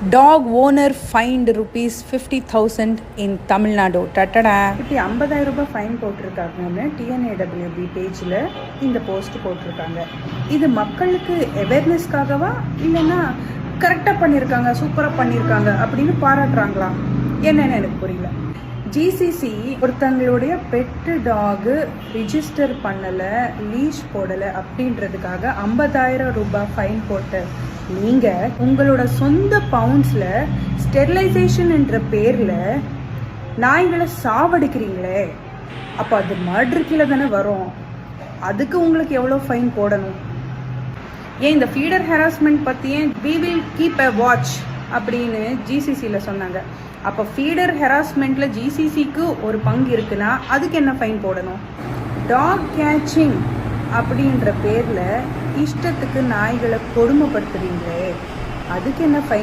Talk owner find ₹50,000 இன் தமிழ்நாடு. டட்டடா. இப்படி 50,000 ரூபாய் fine போட்டிருக்காங்கன்னு TNAWB பேஜில் இந்த போஸ்ட் போட்டிருக்காங்க. இது மக்களுக்கு அவேர்னஸ்க்காகவா இல்லைன்னா கரெக்டாக பண்ணியிருக்காங்க, சூப்பராக பண்ணியிருக்காங்க அப்படின்னு பாராட்டுறாங்களா என்னன்னு எனக்கு புரியல. GCC ஒருத்தங்களுடைய பெட்டு டாகு ரிஜிஸ்டர் பண்ணலை, லீஷ் போடலை அப்படின்றதுக்காக 50,000 ரூபாய் ஃபைன் போட்ட நீங்கள் உங்களோட சொந்த பவுண்ட்ஸில் ஸ்டெரிலைசேஷன் என்ற பேரில் நாய்களை சாவடிக்கிறீங்களே, அப்போ அது மர்டர் கீழே தானே வரும். அதுக்கு உங்களுக்கு எவ்வளோ ஃபைன் போடணும்? ஏன் இந்த ஃபீடர் ஹராஸ்மெண்ட் பற்றியே we will keep a watch அப்படின்னு GCCயில் சொன்னாங்க. அப்போ ஃபீடர் ஹராஸ்மெண்ட்டில் GCCக்கு ஒரு பங்கு இருக்குன்னா அதுக்கு என்ன ஃபைன் போடணும்? டாக் கேச்சிங் அப்படின்ற பேரில் இஷ்டத்துக்கு நாய்களை கொடுமைப்படுத்துறீங்களே, அதுக்கு என்ன ஃபைன்